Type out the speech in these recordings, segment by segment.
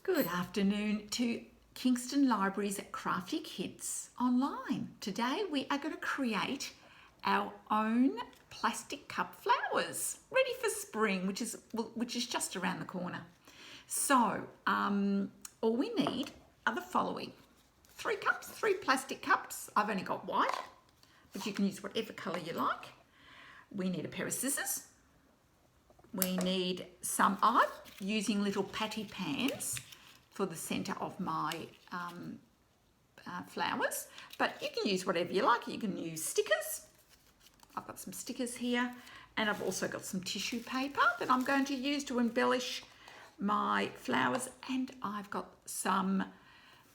Good afternoon to Kingston Library's Crafty Kids online. Today we are going to create our own plastic cup flowers, ready for spring, which is just around the corner. So all we need are the following: 3 cups, 3 plastic cups. I've only got white, but you can use whatever colour you like. We need a pair of scissors. We need some, I'm using little patty pans for the centre of my flowers, but you can use whatever you like. You can use stickers. I've got some stickers here, and I've also got some tissue paper that I'm going to use to embellish my flowers, and I've got some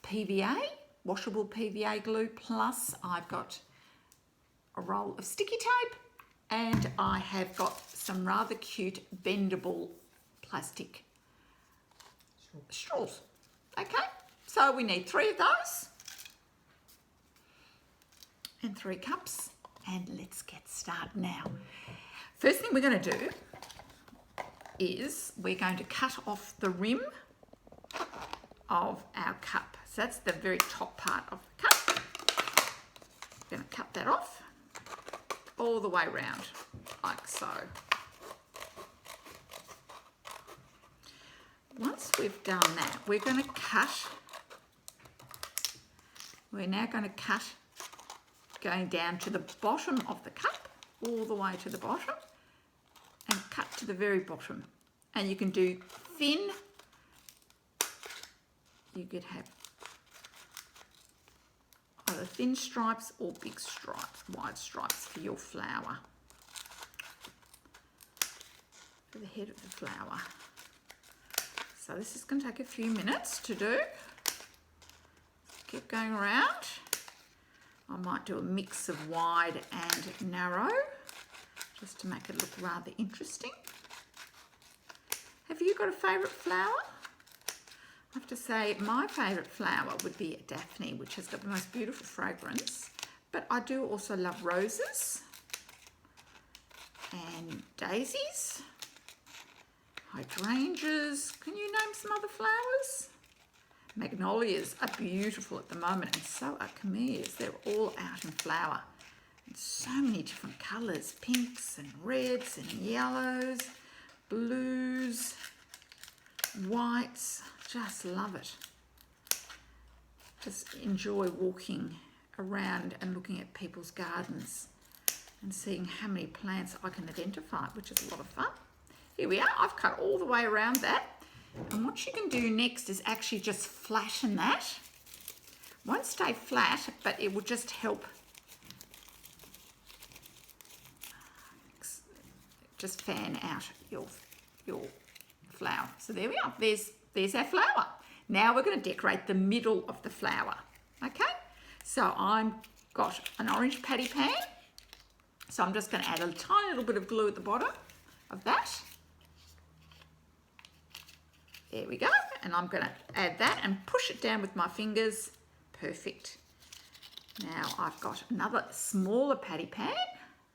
PVA, washable PVA glue, plus I've got a roll of sticky tape, and I have got some rather cute bendable plastic straws. Okay, so we need 3 of those and 3 cups, and let's get started now. First thing we're going to do is we're going to cut off the rim of our cup. So that's the very top part of the cup. We're going to cut that off all the way around, like so. Once we've done that, we're now going to cut going down to the bottom of the cup, all the way to the bottom, and cut to the very bottom. And you can do thin, you could have either thin stripes or big stripes, wide stripes for your flower, for the head of the flower. So this is going to take a few minutes to do. Keep going around. I might do a mix of wide and narrow, just to make it look rather interesting. Have you got a favourite flower? I have to say my favourite flower would be a Daphne, which has got the most beautiful fragrance. But I do also love roses and daisies, hydrangeas. Can you name some other flowers? Magnolias are beautiful at the moment, and so are camellias. They're all out in flower. And so many different colours, pinks and reds and yellows, blues, whites. Just love it. Just enjoy walking around and looking at people's gardens and seeing how many plants I can identify, which is a lot of fun. Here we are. I've cut all the way around that. And what you can do next is actually just flatten that. Won't stay flat, but it will just help just fan out your flower. So there we are. There's our flower. Now we're going to decorate the middle of the flower. Okay? So I've got an orange patty pan. So I'm just going to add a tiny little bit of glue at the bottom of that. There we go, and I'm going to add that and push it down with my fingers. Perfect. Now I've got another smaller patty pan,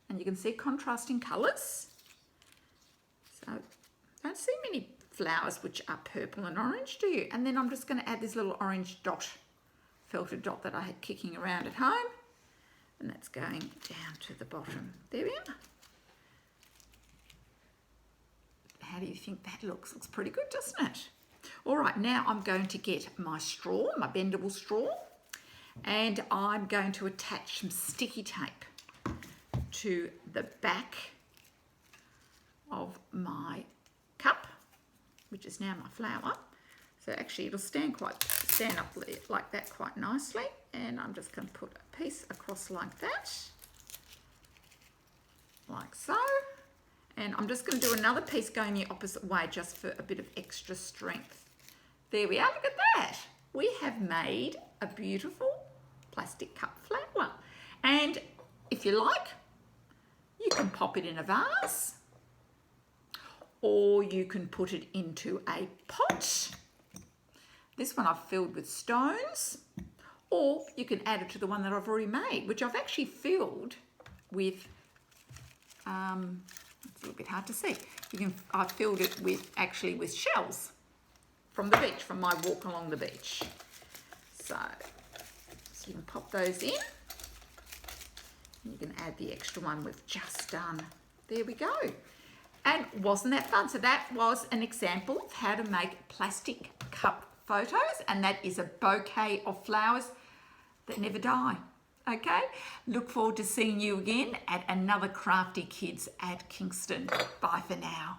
and you can see contrasting colours. So don't see many flowers which are purple and orange, do you? And then I'm just going to add this little orange dot, felted dot that I had kicking around at home, and that's going down to the bottom. There we are. How do you think that looks? Looks pretty good, doesn't it? All right, now I'm going to get my straw, my bendable straw, and I'm going to attach some sticky tape to the back of my cup, which is now my flower. So actually it'll stand up like that quite nicely, and I'm just going to put a piece across like that, like so. And I'm just going to do another piece going the opposite way just for a bit of extra strength. There we are, look at that. We have made a beautiful plastic cup flower. And if you like, you can pop it in a vase, or you can put it into a pot. This one I've filled with stones, or you can add it to the one that I've already made, which I've actually filled with it's a little bit hard to see. I filled it with shells. from the beach, from my walk along the beach. So you can pop those in. You can add the extra one we've just done. There we go. And wasn't that fun? So that was an example of how to make plastic cup photos, and that is a bouquet of flowers that never die. Okay, look forward to seeing you again at another Crafty Kids at Kingston. Bye for now.